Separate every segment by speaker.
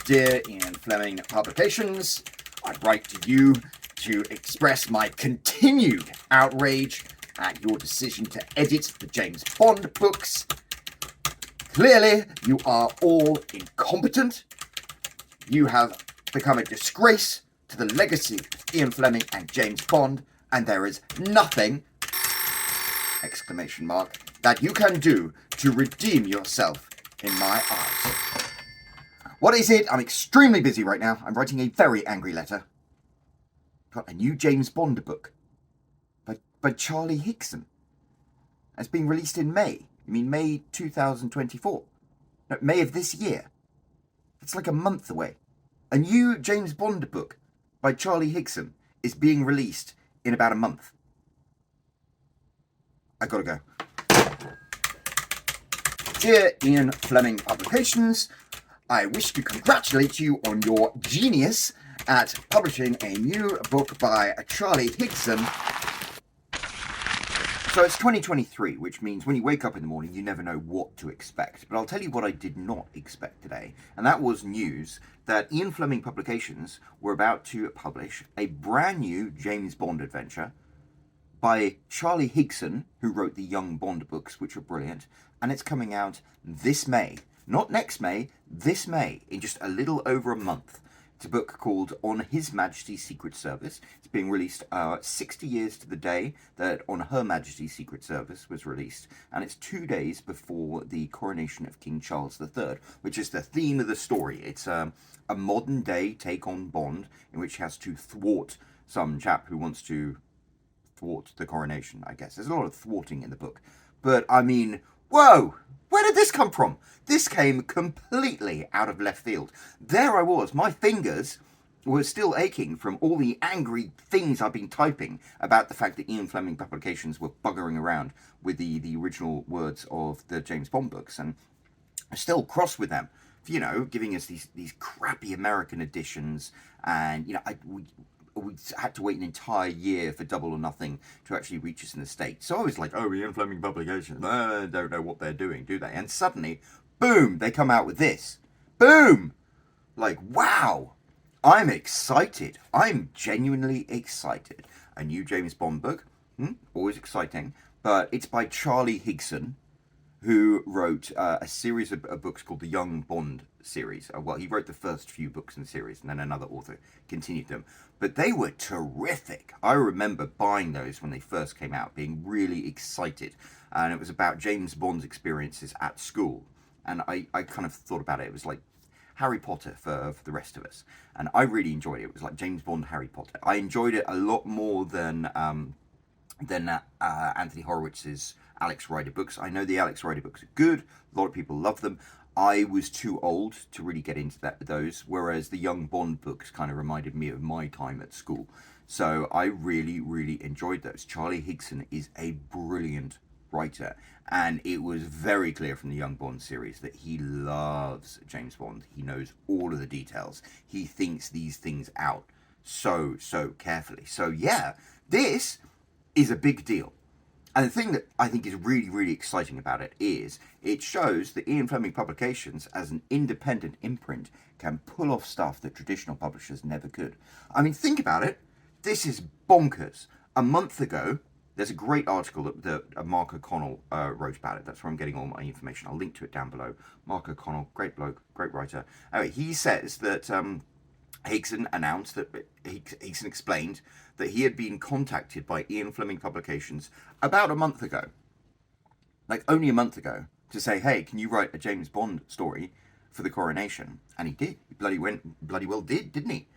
Speaker 1: Dear Ian Fleming Publications, I write to you to express my continued outrage at your decision to edit the James Bond books. Clearly, you are all incompetent. You have become a disgrace to the legacy of Ian Fleming and James Bond, and there is nothing, ! That you can do to redeem yourself in my eyes. What is it? I'm extremely busy right now. I'm writing a very angry letter. Got a new James Bond book by Charlie Higson. It's being released in May. You mean May 2024? No, May of this year. It's like a month away. A new James Bond book by Charlie Higson is being released in about a month. I gotta go. Dear Ian Fleming Publications, I wish to congratulate you on your genius at publishing a new book by Charlie Higson. So it's 2023, which means when you wake up in the morning, you never know what to expect. But I'll tell you what I did not expect today, and that was news that Ian Fleming Publications were about to publish a brand new James Bond adventure by Charlie Higson, who wrote the Young Bond books, which are brilliant, and it's coming out this May. Not next May, this May, in just a little over a month. It's a book called On His Majesty's Secret Service. It's being released 60 years to the day that On Her Majesty's Secret Service was released, and it's 2 days before the coronation of King Charles III, which is the theme of the story. It's a modern day take on Bond, in which he has to thwart some chap who wants to thwart the coronation, I guess. There's a lot of thwarting in the book. But, I mean, whoa! Where did this come from? This came completely out of left field. There I was, my fingers were still aching from all the angry things I've been typing about the fact that Ian Fleming Publications were buggering around with the original words of the James Bond books, and I'm still cross with them, you know, giving us these crappy American editions, and, you know, we had to wait an entire year for Double or Nothing to actually reach us in the States. So I was like, oh, Ian Fleming Publications, I don't know what they're doing, do they? And suddenly, boom, they come out with this. Boom! Like, wow! I'm excited. I'm genuinely excited. A new James Bond book, always exciting, but it's by Charlie Higson, who wrote a series of books called the Young Bond series. Well, he wrote the first few books in the series, and then another author continued them. But they were terrific. I remember buying those when they first came out, being really excited. And it was about James Bond's experiences at school. And I kind of thought about it. It was like Harry Potter for the rest of us. And I really enjoyed it. It was like James Bond, Harry Potter. I enjoyed it a lot more than Anthony Horowitz's Alex Rider books. I know the Alex Rider books are good. A lot of people love them. I was too old to really get into those, whereas the Young Bond books kind of reminded me of my time at school. So I really, really enjoyed those. Charlie Higson is a brilliant writer, and it was very clear from the Young Bond series that he loves James Bond. He knows all of the details. He thinks these things out so carefully. So yeah, this is a big deal. And the thing that I think is really, really exciting about it is it shows that Ian Fleming Publications, as an independent imprint, can pull off stuff that traditional publishers never could. I mean, think about it. This is bonkers. A month ago, there's a great article that Mark O'Connell wrote about it. That's where I'm getting all my information. I'll link to it down below. Mark O'Connell, great bloke, great writer. Anyway, he says that Higson announced that Higson explained that he had been contacted by Ian Fleming Publications about a month ago, like only a month ago, to say, hey, can you write a James Bond story for the coronation? And he did. He bloody well did, didn't he?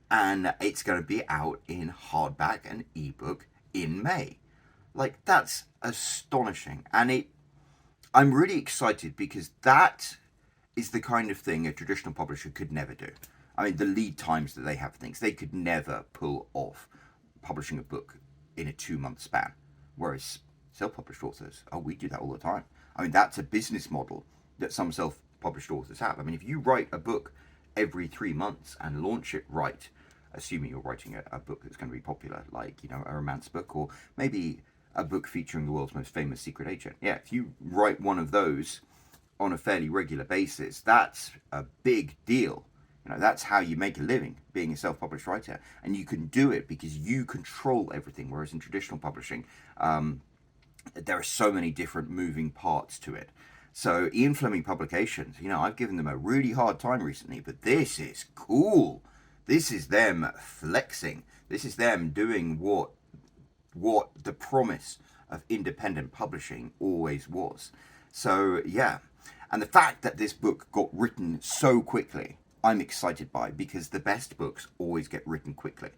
Speaker 1: And it's going to be out in hardback and ebook in May. Like, that's astonishing. And I'm really excited because that is the kind of thing a traditional publisher could never do. I mean, the lead times that they have things, they could never pull off publishing a book in a 2-month span. Whereas self-published authors, we do that all the time. I mean, that's a business model that some self-published authors have. I mean, if you write a book every 3 months and launch it right, assuming you're writing a book that's going to be popular, like, you know, a romance book, or maybe a book featuring the world's most famous secret agent. Yeah, if you write one of those on a fairly regular basis, that's a big deal That's how you make a living, being a self-published writer, and you can do it because you control everything. Whereas in traditional publishing, there are so many different moving parts to it. So Ian Fleming Publications, I've given them a really hard time recently, but this is cool. This is them flexing. This is them doing what the promise of independent publishing always was. So yeah, and the fact that this book got written so quickly, I'm excited by, because the best books always get written quickly.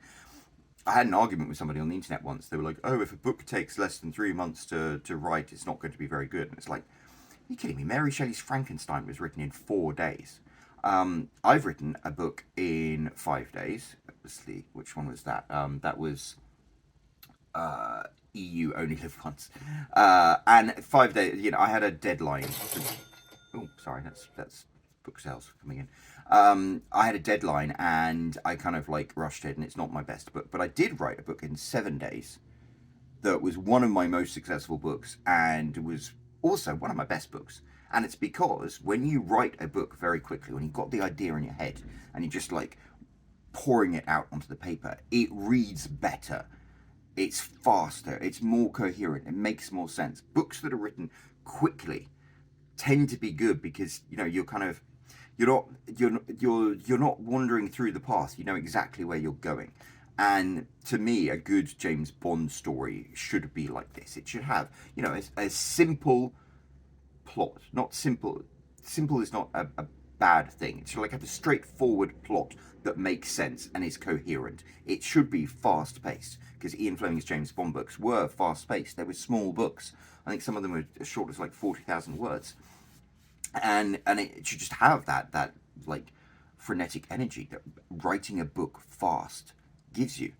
Speaker 1: I had an argument with somebody on the internet once. They were like, oh, if a book takes less than 3 months to write, it's not going to be very good. And it's like, are you kidding me? Mary Shelley's Frankenstein was written in 4 days. I've written a book in 5 days. Obviously, which one was that? That was EU Only Live Once. And 5 days, I had a deadline. Oh, sorry, that's book sales coming in. I had a deadline and I kind of rushed it, and it's not my best book, but I did write a book in 7 days that was one of my most successful books and was also one of my best books. And it's because when you write a book very quickly, when you've got the idea in your head and you're just pouring it out onto the paper, it reads better, it's faster, it's more coherent, it makes more sense. Books that are written quickly tend to be good because you're not wandering through the path. You know exactly where you're going. And to me, a good James Bond story should be like this. It should have, a simple plot. Not simple. Simple is not a bad thing. It should have a straightforward plot that makes sense and is coherent. It should be fast-paced, because Ian Fleming's James Bond books were fast-paced. They were small books. I think some of them were as short as 40,000 words. And it should just have that frenetic energy that writing a book fast gives you.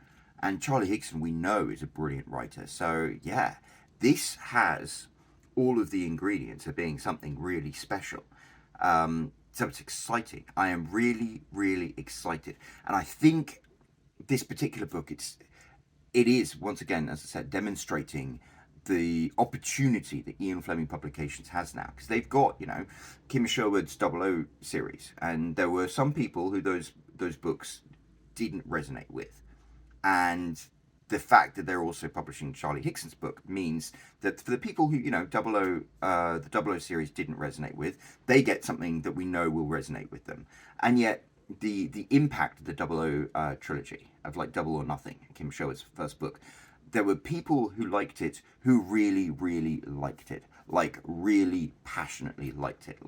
Speaker 1: And Charlie Higson, we know, is a brilliant writer. So yeah, this has all of the ingredients of being something really special. So it's exciting. I am really, really excited. And I think this particular book, it is, once again, as I said, demonstrating the opportunity that Ian Fleming Publications has now, because they've got, Kim Sherwood's 00 series, and there were some people who those books didn't resonate with, and the fact that they're also publishing Charlie Higson's book means that for the people who, the 00 series didn't resonate with, they get something that we know will resonate with them. And yet the impact of the 00 trilogy of Double or Nothing, Kim Sherwood's first book, there were people who liked it who really, really liked it, really passionately liked it,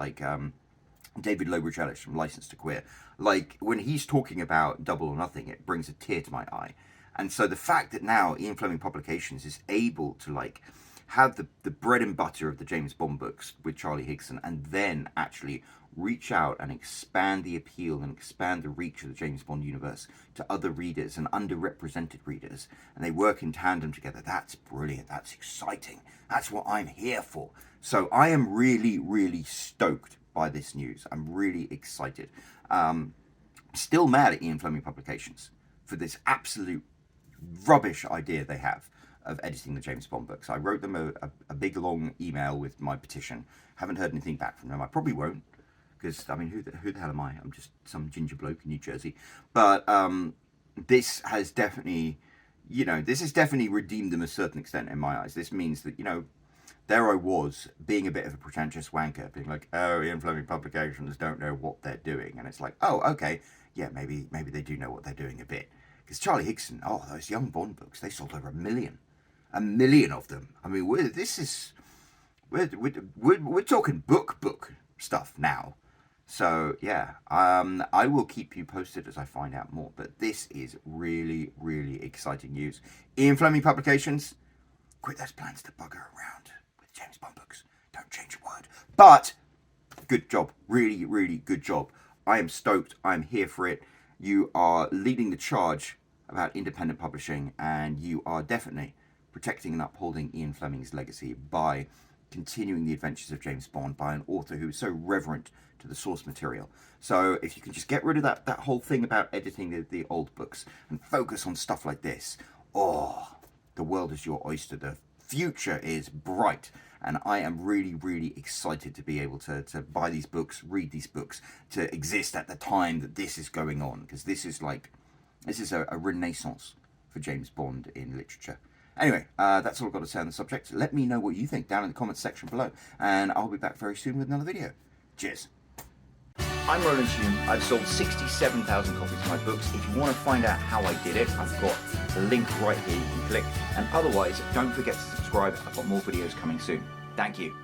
Speaker 1: David Lowbridge Ellis from License to Queer. When he's talking about Double or Nothing, it brings a tear to my eye. And so the fact that now Ian Fleming Publications is able to have the bread and butter of the James Bond books with Charlie Higson, and then actually reach out and expand the appeal and expand the reach of the James Bond universe to other readers and underrepresented readers, and they work in tandem together, that's brilliant, that's exciting, that's what I'm here for. So I am really, really stoked by this news. I'm really excited. Still mad at Ian Fleming Publications for this absolute rubbish idea they have of editing the James Bond books. I wrote them a big long email with my petition. Haven't heard anything back from them. I probably won't, because who the hell am I? I'm just some ginger bloke in New Jersey. But this has definitely redeemed them a certain extent in my eyes. This means that there I was being a bit of a pretentious wanker, being like, oh, Ian Fleming Publications don't know what they're doing, and it's like, oh, okay, yeah, maybe they do know what they're doing a bit. Because Charlie Higson, those young Bond books, they sold over 1 million. 1 million of them. We're talking book stuff now. So yeah, I will keep you posted as I find out more. But this is really, really exciting news. Ian Fleming Publications, quit those plans to bugger around with James Bond books. Don't change a word. But good job, really, really good job. I am stoked. I'm here for it. You are leading the charge about independent publishing, and you are definitely protecting and upholding Ian Fleming's legacy by continuing the adventures of James Bond by an author who is so reverent to the source material. So if you can just get rid of that whole thing about editing the old books and focus on stuff like this, the world is your oyster. The future is bright. and I am really, really excited to be able to buy these books, read these books, to exist at the time that this is going on, because this is a renaissance for James Bond in literature. Anyway, that's all I've got to say on the subject. Let me know what you think down in the comments section below, and I'll be back very soon with another video. Cheers. I'm Roland Hume. I've sold 67,000 copies of my books. If you want to find out how I did it, I've got the link right here you can click. And otherwise, don't forget to subscribe. I've got more videos coming soon. Thank you.